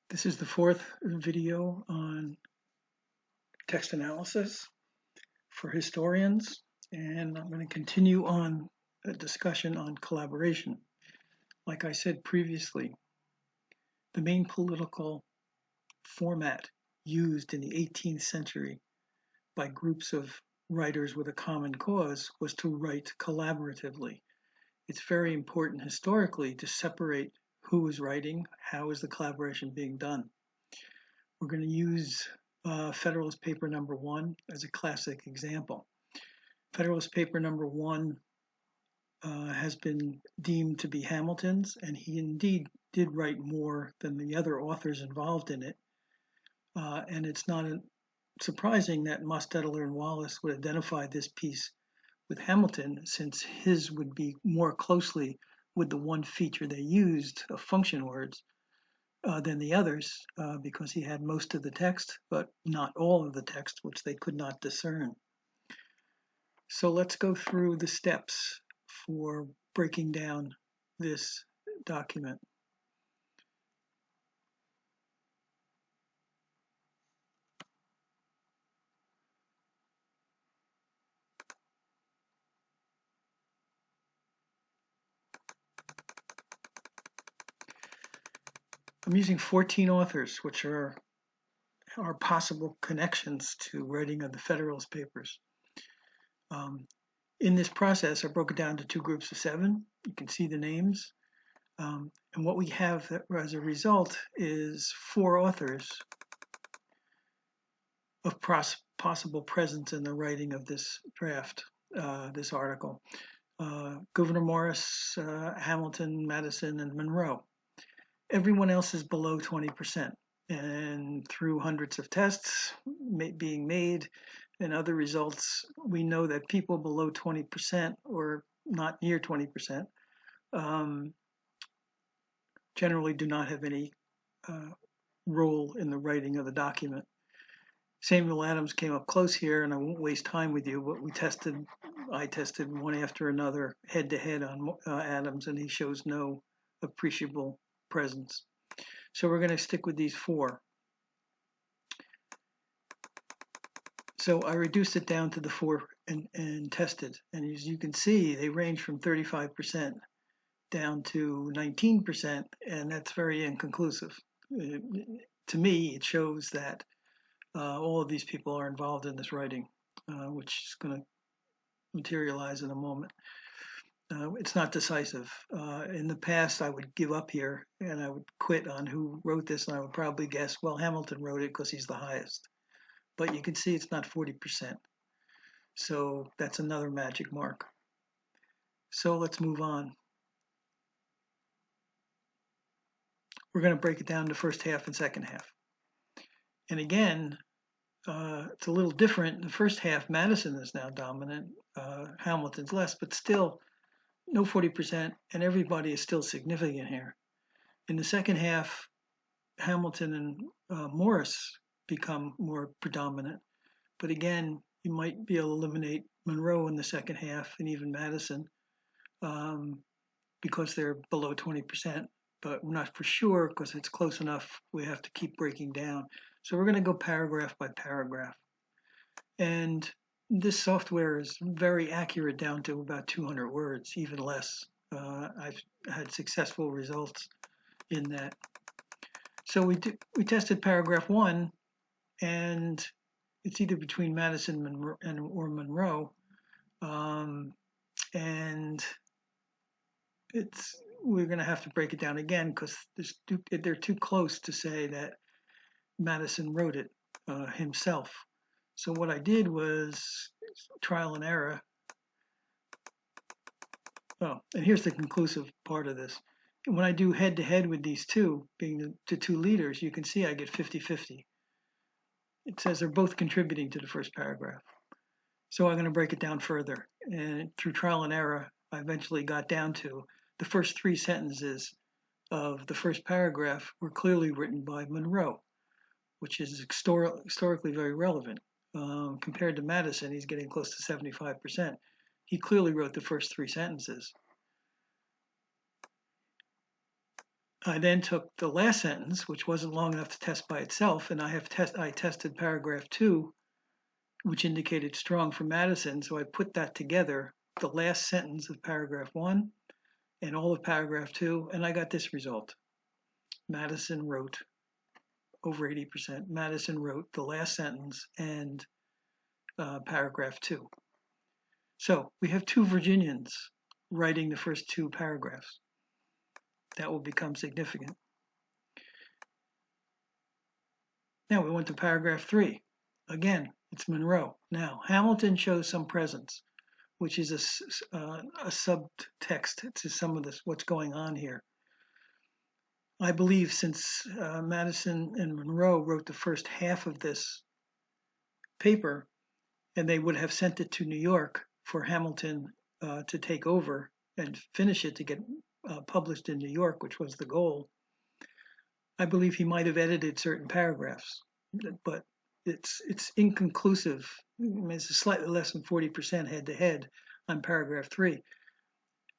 This is the fourth video on text analysis for historians, and I'm going to continue on a discussion on collaboration. Like I said previously, the main political format used in the 18th century by groups of writers with a common cause was to write collaboratively. It's very important historically to separate who is writing, how is the collaboration being done. We're going to use Federalist Paper number 1 as a classic example. Federalist Paper number 1 has been deemed to be Hamilton's, and he indeed did write more than the other authors involved in it. And it's not surprising that Mostetler and Wallace would identify this piece with Hamilton, since his would be more closely with the one feature they used of function words than the others, because he had most of the text, but not all of the text, which they could not discern. So let's go through the steps for breaking down this document. I'm using 14 authors, which are possible connections to writing of the Federalist Papers. In this process, I broke it down to two groups of 7. You can see the names. And what we have as a result is 4 authors of possible presence in the writing of this draft, this article. Gouverneur Morris, Hamilton, Madison, and Monroe. Everyone else is below 20%. And through hundreds of tests being made and other results, we know that people below 20% or not near 20% generally do not have any role in the writing of the document. Samuel Adams came up close here, and I won't waste time with you, but I tested one after another head to head on Adams, and he shows no appreciable presence. So we're going to stick with these 4. So I reduced it down to the 4 and tested. And as you can see, they range from 35% down to 19%, and that's very inconclusive. To me, it shows that all of these people are involved in this writing, which is going to materialize in a moment. It's not decisive. In the past, I would give up here and I would quit on who wrote this, and I would probably guess, well, Hamilton wrote it because he's the highest. But you can see it's not 40%. So that's another magic mark. So let's move on. We're going to break it down to first half and second half. And again, it's a little different. The first half, Madison is now dominant. Hamilton's less, but still no 40%, and everybody is still significant here. In the second half, Hamilton and Morris become more predominant. But again, you might be able to eliminate Monroe in the second half and even Madison because they're below 20%. But we're not for sure because it's close enough. We have to keep breaking down. So we're going to go paragraph by paragraph. And this software is very accurate down to about 200 words, even less. I've had successful results in that. So we tested paragraph 1, and it's either between Madison or Monroe, and we're going to have to break it down again because they're too close to say that Madison wrote it himself. So what I did was trial and error. Oh, and here's the conclusive part of this. When I do head-to-head with these two, being the 2 leaders, you can see I get 50-50. It says they're both contributing to the first paragraph. So I'm going to break it down further. And through trial and error, I eventually got down to the first 3 sentences of the first paragraph were clearly written by Monroe, which is historically very relevant. Compared to Madison, he's getting close to 75%. He clearly wrote the first 3 sentences. I then took the last sentence, which wasn't long enough to test by itself, and I tested paragraph 2, which indicated strong for Madison. So I put that together, the last sentence of paragraph 1 and all of paragraph 2, and I got this result. Madison wrote over 80%. Madison wrote the last sentence and paragraph 2. So we have 2 Virginians writing the first 2 paragraphs. That will become significant. Now we went to paragraph 3. Again, it's Monroe. Now, Hamilton shows some presence, which is a subtext to some of this, what's going on here. I believe since Madison and Monroe wrote the first half of this paper, and they would have sent it to New York for Hamilton to take over and finish it to get published in New York, which was the goal. I believe he might have edited certain paragraphs, but it's inconclusive. It's slightly less than 40% head-to-head on paragraph 3.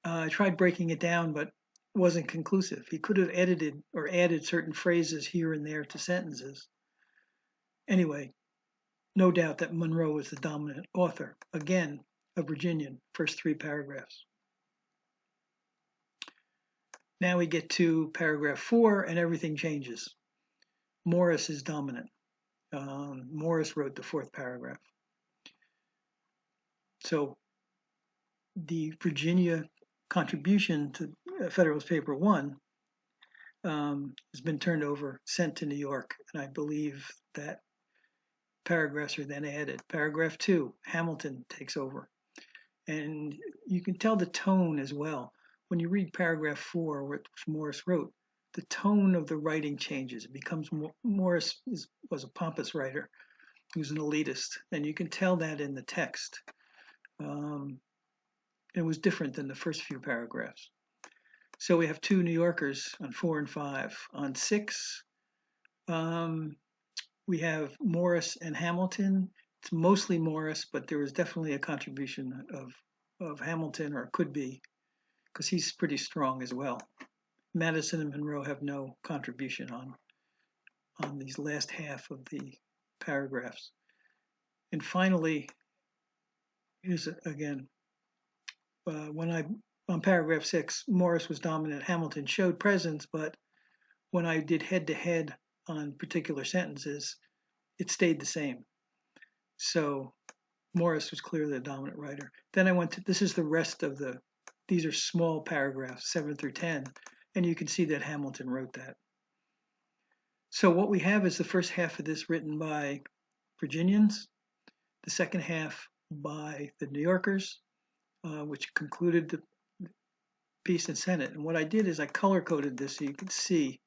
I tried breaking it down, but wasn't conclusive. He could have edited or added certain phrases here and there to sentences. Anyway, no doubt that Monroe was the dominant author. Again, a Virginian, first 3 paragraphs. Now we get to paragraph 4 and everything changes. Morris is dominant. Morris wrote the 4th paragraph. So the Virginia contribution to Federalist Paper 1 has been turned over, sent to New York, and I believe that paragraphs are then added. Paragraph 2, Hamilton takes over. And you can tell the tone as well. When you read paragraph 4, which Morris wrote, the tone of the writing changes. It becomes Morris was a pompous writer. He was an elitist, and you can tell that in the text. It was different than the first few paragraphs. So we have 2 New Yorkers on 4 and 5. On 6, we have Morris and Hamilton. It's mostly Morris, but there was definitely a contribution of Hamilton, or could be, because he's pretty strong as well. Madison and Monroe have no contribution on these last half of the paragraphs. And finally, here's again, on paragraph 6, Morris was dominant, Hamilton showed presence, but when I did head-to-head on particular sentences, it stayed the same. So Morris was clearly the dominant writer. Then I went to, this is the rest of these are small paragraphs, 7 through 10, and you can see that Hamilton wrote that. So what we have is the first half of this written by Virginians, the second half by the New Yorkers, which concluded the piece in Senate. And what I did is I color-coded this so you can see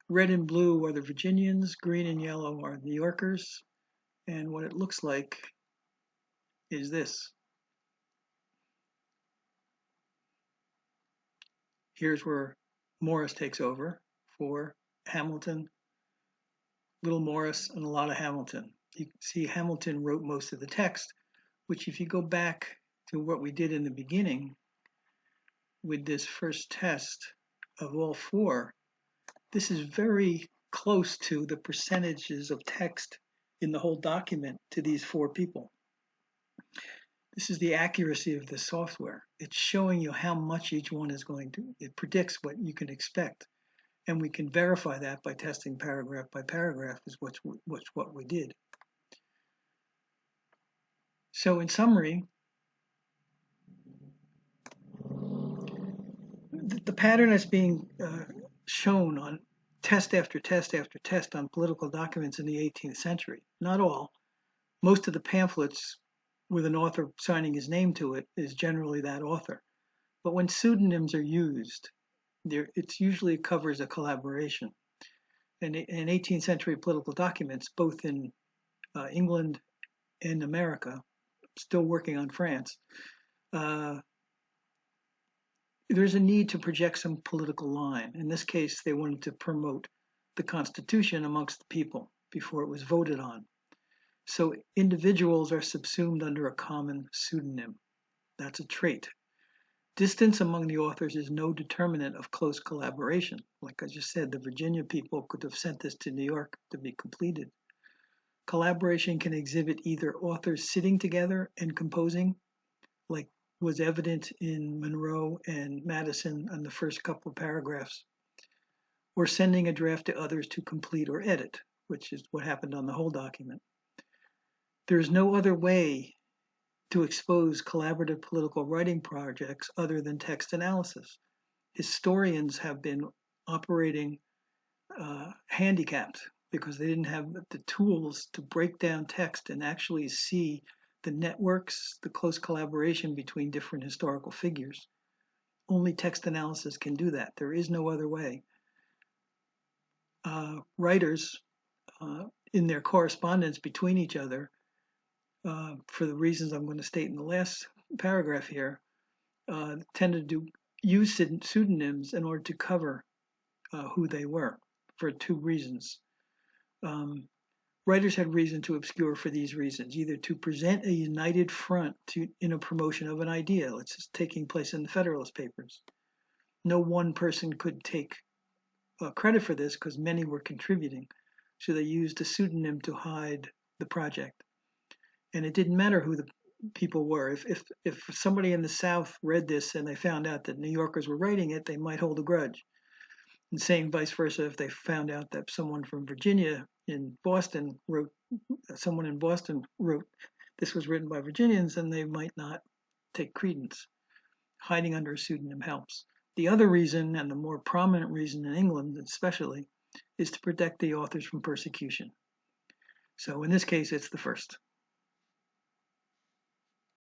red and blue are the Virginians, green and yellow are New Yorkers, and what it looks like is this. Here's where Morris takes over for Hamilton, little Morris, and a lot of Hamilton. You can see Hamilton wrote most of the text, which if you go back to what we did in the beginning with this first test of all 4, this is very close to the percentages of text in the whole document to these 4 people. This is the accuracy of the software. It's showing you how much each one is going to, it predicts what you can expect. And we can verify that by testing paragraph by paragraph is what we did. So in summary, the pattern that's being shown on test after test after test on political documents in the 18th century, not all, most of the pamphlets with an author signing his name to it is generally that author. But when pseudonyms are used, it usually covers a collaboration. And in 18th century political documents, both in England and America, still working on France, there's a need to project some political line. In this case, they wanted to promote the Constitution amongst the people before it was voted on. So individuals are subsumed under a common pseudonym. That's a trait. Distance among the authors is no determinant of close collaboration. Like I just said, the Virginia people could have sent this to New York to be completed. Collaboration can exhibit either authors sitting together and composing, like was evident in Monroe and Madison on the first couple of paragraphs, or sending a draft to others to complete or edit, which is what happened on the whole document. There's no other way to expose collaborative political writing projects other than text analysis. Historians have been operating handicapped because they didn't have the tools to break down text and actually see the networks, the close collaboration between different historical figures. Only text analysis can do that. There is no other way. Writers, in their correspondence between each other, for the reasons I'm going to state in the last paragraph here, tended to use pseudonyms in order to cover who they were for two reasons. Writers had reason to obscure for these reasons, either to present a united front in a promotion of an idea, it's just taking place in the Federalist Papers. No one person could take credit for this because many were contributing. So they used a pseudonym to hide the project. And it didn't matter who the people were. If somebody in the South read this and they found out that New Yorkers were writing it, they might hold a grudge. And same vice versa, if they found out that someone from Virginia in Boston wrote, someone in Boston wrote, this was written by Virginians, then they might not take credence. Hiding under a pseudonym helps. The other reason, and the more prominent reason in England especially, is to protect the authors from persecution. So in this case, it's the first.